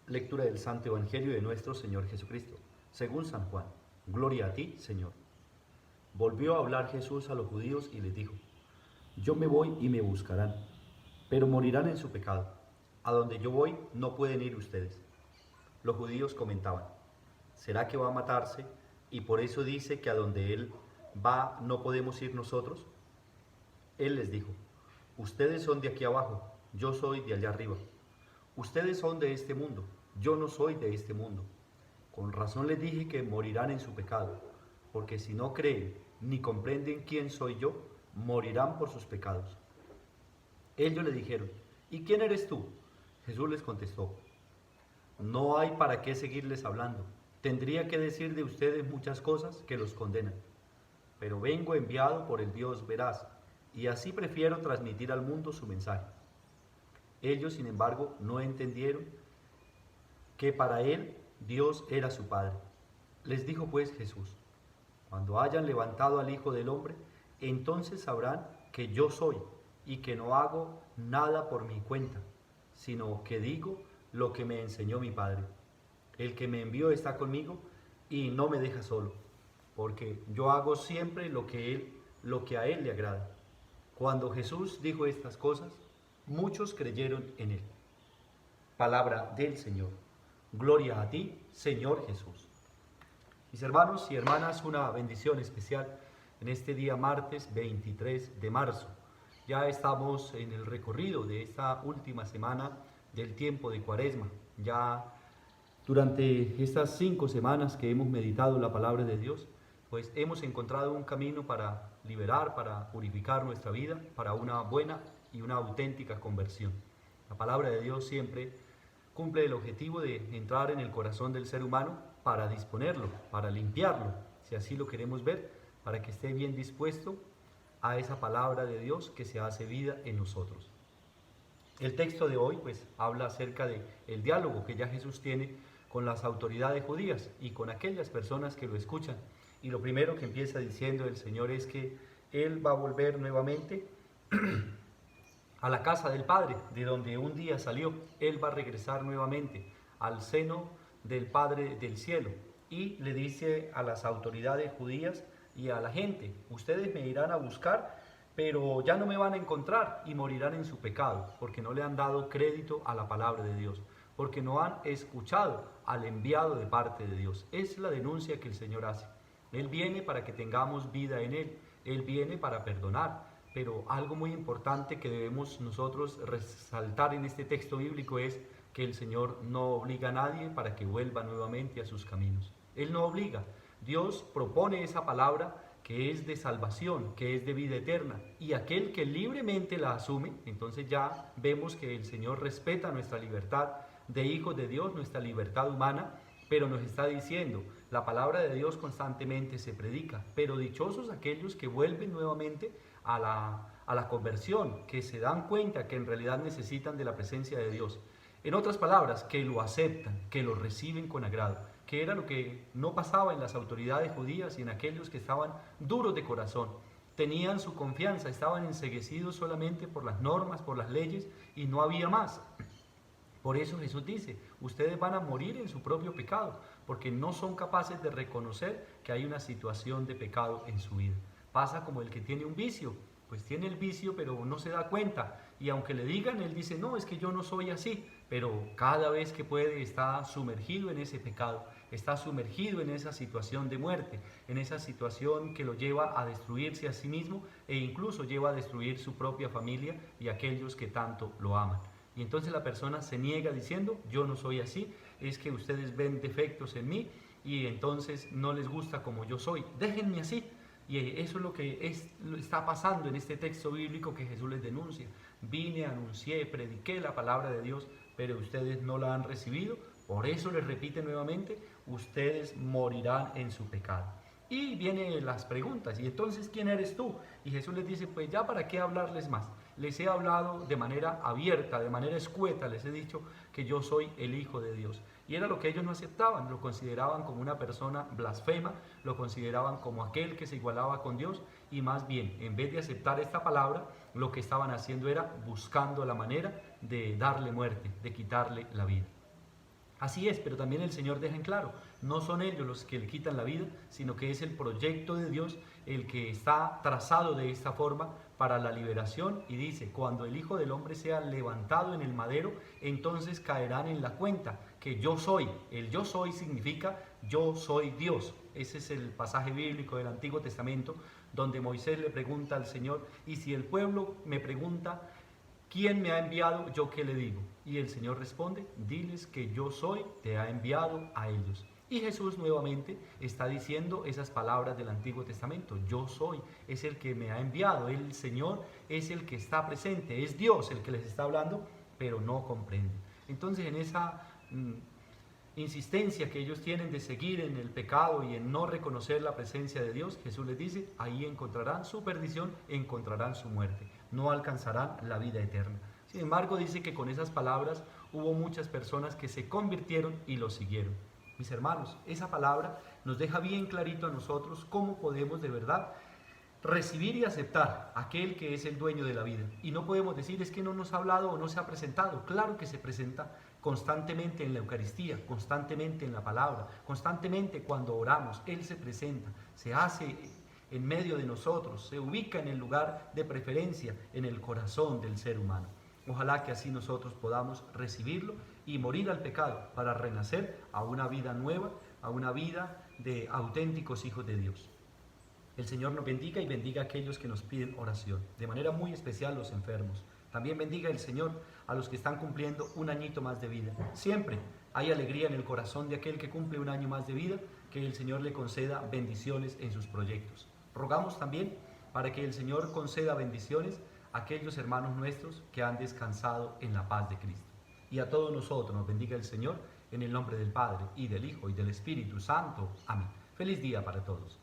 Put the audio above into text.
Lectura del Santo Evangelio de nuestro Señor Jesucristo, según San Juan. Gloria a ti, Señor. Volvió a hablar Jesús a los judíos y les dijo: Yo me voy y me buscarán, pero morirán en su pecado. A donde yo voy no pueden ir ustedes. Los judíos comentaban: ¿será que va a matarse y por eso dice que a donde él va no podemos ir nosotros? Él les dijo: ustedes son de aquí abajo, yo soy de allá arriba. Ustedes son de este mundo, yo no soy de este mundo. Con razón les dije que morirán en su pecado, porque si no creen ni comprenden quién soy yo, morirán por sus pecados. Ellos le dijeron: ¿y quién eres tú? Jesús les contestó: no hay para qué seguirles hablando. Tendría que decir de ustedes muchas cosas que los condenan, pero vengo enviado por el Dios veraz, y así prefiero transmitir al mundo su mensaje. Ellos, sin embargo, no entendieron que para él Dios era su Padre. Les dijo pues Jesús: cuando hayan levantado al Hijo del Hombre, entonces sabrán que yo soy, y que no hago nada por mi cuenta, sino que digo lo que me enseñó mi Padre. El que me envió está conmigo y no me deja solo, porque yo hago siempre lo que a él le agrada. Cuando Jesús dijo estas cosas, muchos creyeron en él. Palabra del Señor. Gloria a ti, Señor Jesús. Mis hermanos y hermanas, una bendición especial en este día martes 23 de marzo. Ya estamos en el recorrido de esta última semana del tiempo de Cuaresma. Ya durante estas 5 semanas que hemos meditado la palabra de Dios, pues hemos encontrado un camino para liberar, para purificar nuestra vida, para una buena y una auténtica conversión. La palabra de Dios siempre cumple el objetivo de entrar en el corazón del ser humano para disponerlo, para limpiarlo, si así lo queremos ver, para que esté bien dispuesto a esa palabra de Dios que se hace vida en nosotros. El texto de hoy pues habla acerca del diálogo que ya Jesús tiene con las autoridades judías y con aquellas personas que lo escuchan. Y lo primero que empieza diciendo el Señor es que Él va a volver nuevamente a la casa del Padre, de donde un día salió. Él va a regresar nuevamente al seno del Padre del cielo. Y le dice a las autoridades judías y a la gente: ustedes me irán a buscar, pero ya no me van a encontrar y morirán en su pecado, porque no le han dado crédito a la palabra de Dios, porque no han escuchado al enviado de parte de Dios. Es la denuncia que el Señor hace. Él viene para que tengamos vida en Él. Él viene para perdonar. Pero algo muy importante que debemos nosotros resaltar en este texto bíblico es que el Señor no obliga a nadie para que vuelva nuevamente a sus caminos. Él no obliga. Dios propone esa palabra que es de salvación, que es de vida eterna, y aquel que libremente la asume, entonces ya vemos que el Señor respeta nuestra libertad de hijos de Dios, nuestra libertad humana, pero nos está diciendo: la palabra de Dios constantemente se predica, pero dichosos aquellos que vuelven nuevamente a la conversión, que se dan cuenta que en realidad necesitan de la presencia de Dios. En otras palabras, que lo aceptan, que lo reciben con agrado, que era lo que no pasaba en las autoridades judías y en aquellos que estaban duros de corazón. Tenían su confianza, estaban enceguecidos solamente por las normas, por las leyes, y no había más. Por eso Jesús dice: ustedes van a morir en su propio pecado, porque no son capaces de reconocer que hay una situación de pecado en su vida. Pasa como el que tiene un vicio, pues tiene el vicio pero no se da cuenta, y aunque le digan, él dice: no, es que yo no soy así, pero cada vez que puede está sumergido en ese pecado, está sumergido en esa situación de muerte, en esa situación que lo lleva a destruirse a sí mismo e incluso lleva a destruir su propia familia y aquellos que tanto lo aman. Y entonces la persona se niega diciendo: yo no soy así, es que ustedes ven defectos en mí y entonces no les gusta como yo soy, déjenme así. Y eso es lo que está pasando en este texto bíblico que Jesús les denuncia. Vine, anuncié, prediqué la palabra de Dios, pero ustedes no la han recibido. Por eso les repite nuevamente: ustedes morirán en su pecado. Y vienen las preguntas: ¿y entonces quién eres tú? Y Jesús les dice: pues ya para qué hablarles más. Les he hablado de manera abierta, de manera escueta, les he dicho que yo soy el Hijo de Dios. Y era lo que ellos no aceptaban, lo consideraban como una persona blasfema, lo consideraban como aquel que se igualaba con Dios, y más bien, en vez de aceptar esta palabra, lo que estaban haciendo era buscando la manera de darle muerte, de quitarle la vida. Así es, pero también el Señor deja en claro, no son ellos los que le quitan la vida, sino que es el proyecto de Dios el que está trazado de esta forma para la liberación, y dice, cuando el Hijo del Hombre sea levantado en el madero, entonces caerán en la cuenta que yo soy. El yo soy significa yo soy Dios. Ese es el pasaje bíblico del Antiguo Testamento donde Moisés le pregunta al Señor, y si el pueblo me pregunta, ¿quién me ha enviado? ¿Yo qué le digo? Y el Señor responde, diles que yo soy, te ha enviado a ellos. Y Jesús nuevamente está diciendo esas palabras del Antiguo Testamento. Yo soy, es el que me ha enviado. El Señor es el que está presente. Es Dios el que les está hablando, pero no comprenden. Entonces en esa insistencia que ellos tienen de seguir en el pecado y en no reconocer la presencia de Dios, Jesús les dice, ahí encontrarán su perdición, encontrarán su muerte, no alcanzarán la vida eterna. Sin embargo, dice que con esas palabras hubo muchas personas que se convirtieron y lo siguieron. Mis hermanos, esa palabra nos deja bien clarito a nosotros cómo podemos de verdad recibir y aceptar a aquel que es el dueño de la vida. Y no podemos decir, es que no nos ha hablado o no se ha presentado. Claro que se presenta constantemente en la Eucaristía, constantemente en la palabra, constantemente cuando oramos. Él se presenta, se hace en medio de nosotros, se ubica en el lugar de preferencia, en el corazón del ser humano. Ojalá que así nosotros podamos recibirlo y morir al pecado para renacer a una vida nueva, a una vida de auténticos hijos de Dios. El Señor nos bendiga y bendiga a aquellos que nos piden oración, de manera muy especial los enfermos. También bendiga el Señor a los que están cumpliendo un añito más de vida. Siempre hay alegría en el corazón de aquel que cumple un año más de vida, que el Señor le conceda bendiciones en sus proyectos. Rogamos también para que el Señor conceda bendiciones a aquellos hermanos nuestros que han descansado en la paz de Cristo. Y a todos nosotros nos bendiga el Señor en el nombre del Padre, y del Hijo, y del Espíritu Santo. Amén. Feliz día para todos.